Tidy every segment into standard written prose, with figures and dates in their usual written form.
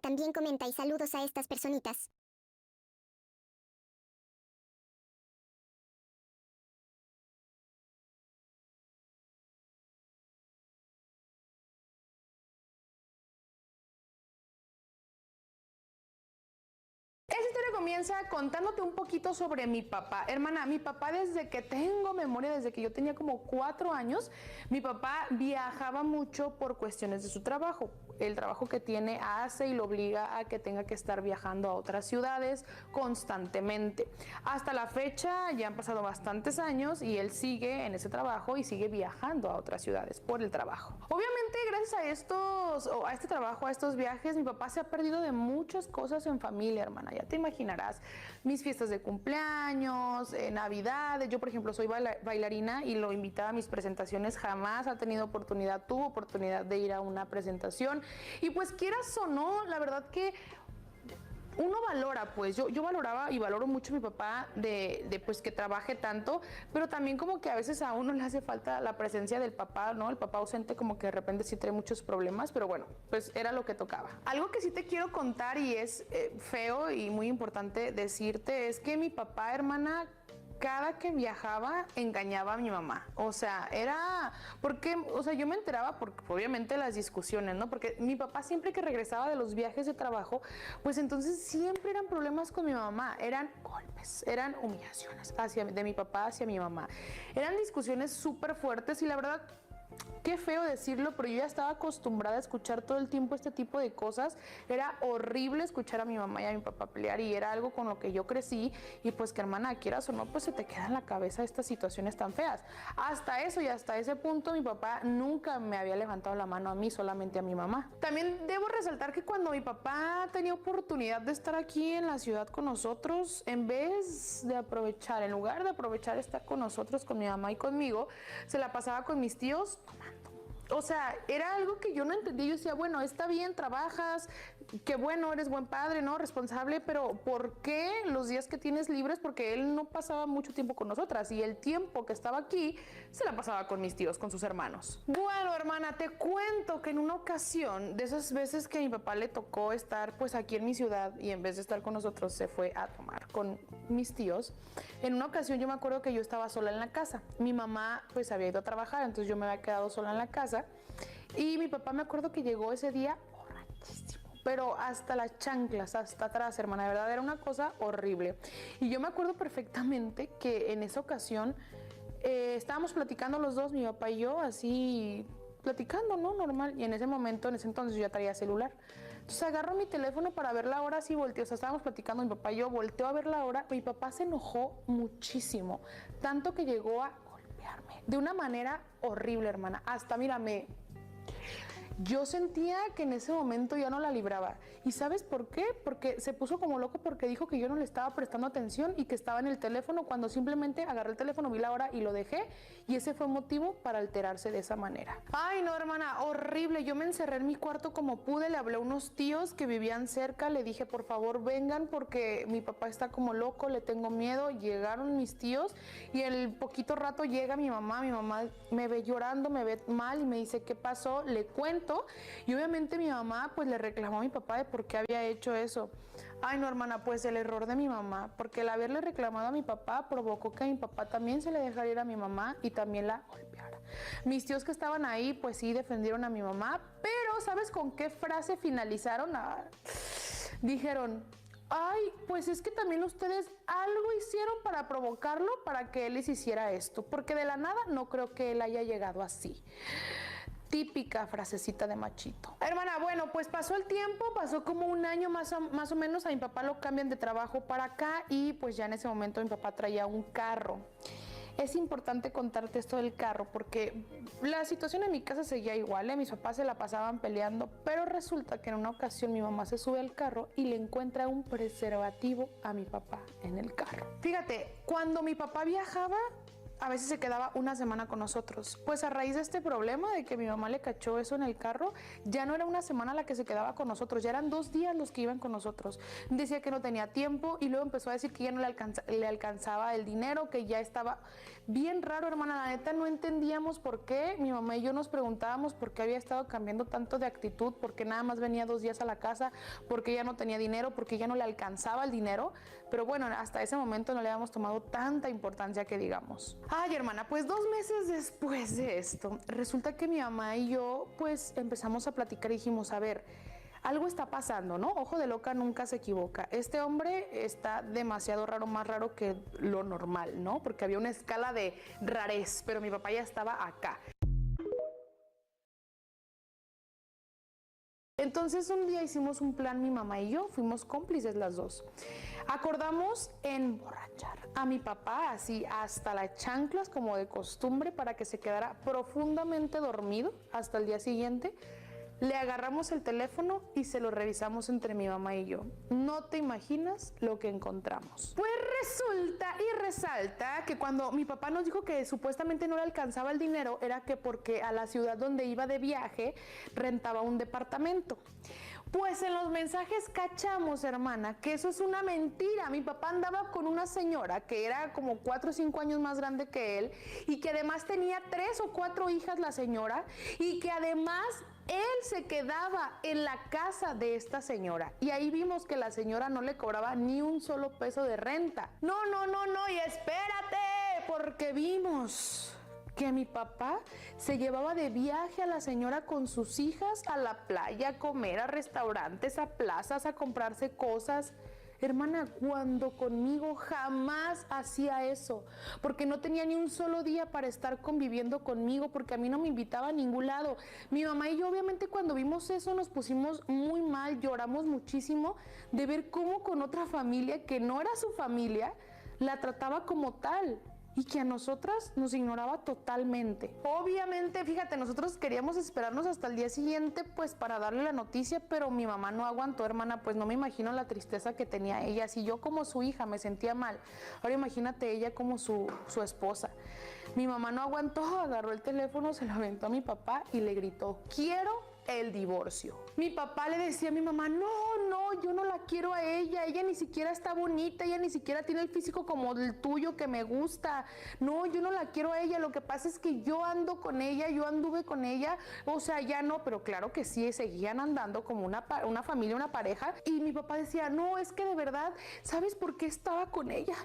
También comenta y saludos a estas personitas. Esta historia comienza contándote un poquito sobre mi papá. Hermana, mi papá desde que tengo memoria, desde que yo tenía como 4 años, mi papá viajaba mucho por cuestiones de su trabajo. El trabajo que tiene hace y lo obliga a que tenga que estar viajando a otras ciudades constantemente. Hasta la fecha ya han pasado bastantes años y él sigue en ese trabajo y sigue viajando a otras ciudades por el trabajo. Obviamente gracias a este trabajo, a estos viajes, mi papá se ha perdido de muchas cosas en familia, hermana. Ya te imaginarás, mis fiestas de cumpleaños, navidades. Yo, por ejemplo, soy bailarina y lo invitaba a mis presentaciones. Jamás ha tenido oportunidad, tuvo oportunidad de ir a una presentación. Y pues quieras o no, la verdad que uno valora, pues yo valoraba y valoro mucho a mi papá de pues que trabaje tanto, pero también como que a veces a uno le hace falta la presencia del papá, ¿no? El papá ausente como que de repente sí trae muchos problemas, pero bueno, pues era lo que tocaba. Algo que sí te quiero contar y es feo y muy importante decirte es que mi papá, hermana, cada que viajaba engañaba a mi mamá. O sea, era porque, o sea, yo me enteraba porque obviamente las discusiones, ¿no? Porque mi papá siempre que regresaba de los viajes de trabajo, pues entonces siempre eran problemas con mi mamá, eran golpes, eran humillaciones de mi papá hacia mi mamá. Eran discusiones súper fuertes y la verdad, qué feo decirlo, pero yo ya estaba acostumbrada a escuchar todo el tiempo este tipo de cosas. Era horrible escuchar a mi mamá y a mi papá pelear y era algo con lo que yo crecí y pues que hermana, quieras o no, pues se te queda en la cabeza estas situaciones tan feas. Hasta eso y hasta ese punto mi papá nunca me había levantado la mano a mí, solamente a mi mamá. También debo resaltar que cuando mi papá tenía oportunidad de estar aquí en la ciudad con nosotros, en lugar de aprovechar estar con nosotros, con mi mamá y conmigo, se la pasaba con mis tíos tomando. O sea, era algo que yo no entendía. Yo decía, bueno, está bien, trabajas, qué bueno, eres buen padre, ¿no? Responsable, pero ¿por qué los días que tienes libres? Porque él no pasaba mucho tiempo con nosotras y el tiempo que estaba aquí se la pasaba con mis tíos, con sus hermanos. Bueno, hermana, te cuento que en una ocasión, de esas veces que a mi papá le tocó estar pues aquí en mi ciudad y en vez de estar con nosotros se fue a tomar con mis tíos, en una ocasión yo me acuerdo que yo estaba sola en la casa. Mi mamá pues había ido a trabajar, entonces yo me había quedado sola en la casa. Y mi papá me acuerdo que llegó ese día borrachísimo, pero hasta las chanclas, hasta atrás, hermana, de verdad era una cosa horrible. Y yo me acuerdo perfectamente que en esa ocasión estábamos platicando los dos, mi papá y yo, así platicando, ¿no? Normal. Y en ese momento, en ese entonces yo ya traía celular. Entonces agarro mi teléfono para ver la hora, así volteo, o sea, estábamos platicando mi papá y yo, volteo a ver la hora, mi papá se enojó muchísimo, tanto que llegó a golpearme de una manera horrible, hermana. Hasta, mírame, yo sentía que en ese momento ya no la libraba. ¿Y sabes por qué? Porque se puso como loco porque dijo que yo no le estaba prestando atención y que estaba en el teléfono cuando simplemente agarré el teléfono, vi la hora y lo dejé. Y ese fue motivo para alterarse de esa manera. Ay, no, hermana, horrible. Yo me encerré en mi cuarto como pude. Le hablé a unos tíos que vivían cerca. Le dije, por favor, vengan porque mi papá está como loco, le tengo miedo. Llegaron mis tíos y el poquito rato llega mi mamá. Mi mamá me ve llorando, me ve mal y me dice, ¿qué pasó? Le cuento. Y obviamente mi mamá pues le reclamó a mi papá de por qué había hecho eso. Ay, no, hermana, pues el error de mi mamá, porque el haberle reclamado a mi papá provocó que a mi papá también se le dejara ir a mi mamá y también la golpeara. Mis tíos que estaban ahí pues sí defendieron a mi mamá, pero ¿sabes con qué frase finalizaron? Dijeron, ay, pues es que también ustedes algo hicieron para provocarlo, para que él les hiciera esto, porque de la nada no creo que él haya llegado así. Típica frasecita de machito. Hermana, bueno, pues pasó el tiempo, pasó como un año más o menos, a mi papá lo cambian de trabajo para acá y pues ya en ese momento mi papá traía un carro. Es importante contarte esto del carro porque la situación en mi casa seguía igual, mis papás se la pasaban peleando, pero resulta que en una ocasión mi mamá se sube al carro y le encuentra un preservativo a mi papá en el carro. Fíjate, cuando mi papá viajaba, a veces se quedaba una semana con nosotros. Pues a raíz de este problema de que mi mamá le cachó eso en el carro, ya no era una semana la que se quedaba con nosotros, ya eran 2 días los que iban con nosotros. Decía que no tenía tiempo y luego empezó a decir que ya no le alcanzaba el dinero, que ya estaba bien raro, hermana. La neta no entendíamos por qué. Mi mamá y yo nos preguntábamos por qué había estado cambiando tanto de actitud, por qué nada más venía 2 días a la casa, por qué ya no tenía dinero, por qué ya no le alcanzaba el dinero. Pero bueno, hasta ese momento no le habíamos tomado tanta importancia que digamos. Ay, hermana, pues 2 meses después de esto, resulta que mi mamá y yo pues empezamos a platicar y dijimos, a ver, algo está pasando, ¿no? Ojo de loca nunca se equivoca. Este hombre está demasiado raro, más raro que lo normal, ¿no? Porque había una escala de rarez, pero mi papá ya estaba acá. Entonces un día hicimos un plan, mi mamá y yo, fuimos cómplices las dos. Acordamos emborrachar a mi papá así hasta las chanclas como de costumbre para que se quedara profundamente dormido hasta el día siguiente. Le agarramos el teléfono y se lo revisamos entre mi mamá y yo. No te imaginas lo que encontramos. Pues resulta y resalta que cuando mi papá nos dijo que supuestamente no le alcanzaba el dinero, era que porque a la ciudad donde iba de viaje rentaba un departamento. Pues en los mensajes cachamos, hermana, que eso es una mentira. Mi papá andaba con una señora que era como 4 o 5 años más grande que él y que además tenía 3 o 4 hijas la señora y que además él se quedaba en la casa de esta señora. Y ahí vimos que la señora no le cobraba ni un solo peso de renta. No, y espérate, porque vimos que mi papá se llevaba de viaje a la señora con sus hijas a la playa, a comer, a restaurantes, a plazas, a comprarse cosas. Hermana, cuando conmigo jamás hacía eso, porque no tenía ni un solo día para estar conviviendo conmigo, porque a mí no me invitaba a ningún lado. Mi mamá y yo obviamente cuando vimos eso nos pusimos muy mal, lloramos muchísimo de ver cómo con otra familia que no era su familia, la trataba como tal. Y que a nosotras nos ignoraba totalmente. Obviamente, fíjate, nosotros queríamos esperarnos hasta el día siguiente pues para darle la noticia, pero mi mamá no aguantó, hermana, pues no me imagino la tristeza que tenía ella. Si yo como su hija me sentía mal, ahora imagínate ella como su esposa. Mi mamá no aguantó, agarró el teléfono, se lo aventó a mi papá y le gritó, quiero el divorcio. Mi papá le decía a mi mamá, no, yo no la quiero a ella ni siquiera está bonita, ella ni siquiera tiene el físico como el tuyo que me gusta, no, yo no la quiero a ella, lo que pasa es que yo ando con ella, yo anduve con ella, o sea, ya no, pero claro que sí, seguían andando como una familia, una pareja, y mi papá decía, no, es que de verdad, ¿sabes por qué estaba con ella?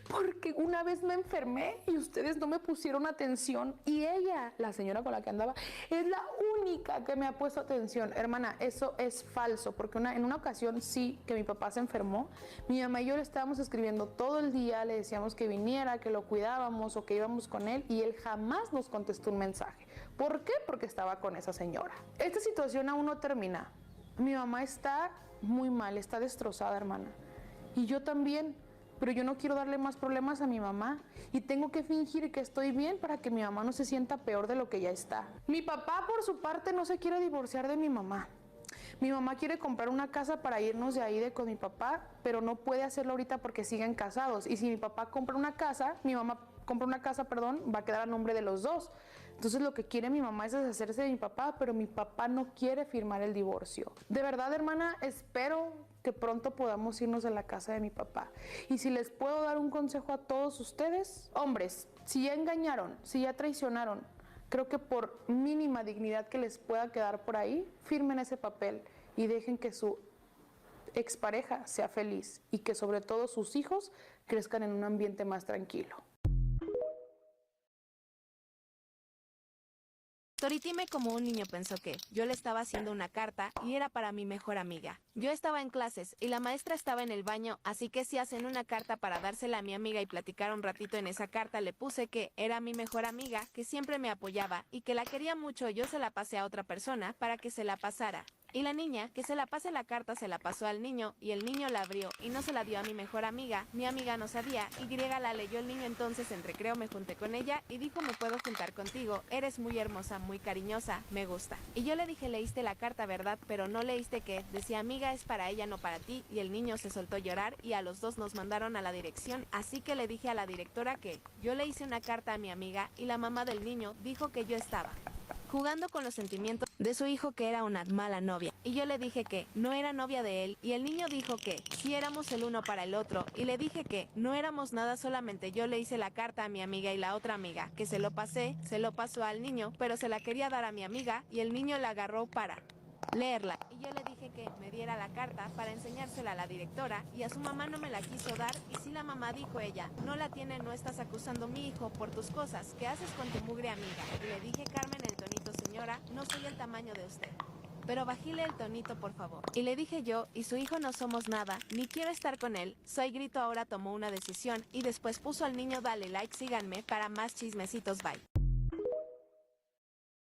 Porque una vez me enfermé y ustedes no me pusieron atención, y ella, la señora con la que andaba, es la única que me ha puesto atención. Hermana, eso es falso, porque en una ocasión sí, que mi papá se enfermó, mi mamá y yo le estábamos escribiendo todo el día, le decíamos que viniera, que lo cuidábamos o que íbamos con él, y él jamás nos contestó un mensaje. ¿Por qué? Porque estaba con esa señora. Esta situación aún no termina. Mi mamá está muy mal, está destrozada, hermana, y yo también. Pero yo no quiero darle más problemas a mi mamá y tengo que fingir que estoy bien para que mi mamá no se sienta peor de lo que ya está. Mi papá, por su parte, no se quiere divorciar de mi mamá. Mi mamá quiere comprar una casa para irnos de ahí con mi papá, pero no puede hacerlo ahorita porque siguen casados. Y si mi papá compra una casa, mi mamá compra una casa, perdón, va a quedar a nombre de los dos. Entonces lo que quiere mi mamá es deshacerse de mi papá, pero mi papá no quiere firmar el divorcio. De verdad, hermana, espero que pronto podamos irnos de la casa de mi papá. Y si les puedo dar un consejo a todos ustedes, hombres, si ya engañaron, si ya traicionaron, creo que por mínima dignidad que les pueda quedar por ahí, firmen ese papel y dejen que su expareja sea feliz y que sobre todo sus hijos crezcan en un ambiente más tranquilo. Toritime como un niño pensó que yo le estaba haciendo una carta y era para mi mejor amiga. Yo estaba en clases y la maestra estaba en el baño, así que si hacen una carta para dársela a mi amiga y platicar un ratito en esa carta, le puse que era mi mejor amiga, que siempre me apoyaba y que la quería mucho, yo se la pasé a otra persona para que se la pasara. Y la niña, que se la pase la carta, se la pasó al niño, y el niño la abrió y no se la dio a mi mejor amiga. Mi amiga no sabía, y la leyó el niño. Entonces en recreo me junté con ella y dijo: me puedo juntar contigo, eres muy hermosa, muy cariñosa, me gusta. Y yo le dije: leíste la carta, ¿verdad? Pero no leíste que decía: amiga, es para ella, no para ti. Y el niño se soltó a llorar y a los dos nos mandaron a la dirección. Así que le dije a la directora que yo le hice una carta a mi amiga, y la mamá del niño dijo que yo estaba jugando con los sentimientos de su hijo, que era una mala novia. Y yo le dije que no era novia de él, y el niño dijo que sí éramos el uno para el otro, y le dije que no éramos nada, solamente yo le hice la carta a mi amiga, y la otra amiga que se lo pasó al niño, pero se la quería dar a mi amiga, y el niño la agarró para leerla. Y yo le dije que me diera la carta para enseñársela a la directora, y a su mamá no me la quiso dar. Y si la mamá, dijo ella, no la tiene, no estás acusando a mi hijo por tus cosas que haces con tu mugre amiga. Y le dije: Carmen, el tonito, señora, no soy el tamaño de usted, pero bájale el tonito, por favor. Y le dije yo: y su hijo no somos nada, ni quiero estar con él. Soy Grito ahora tomó una decisión, y después puso al niño: dale like, síganme para más chismecitos, bye.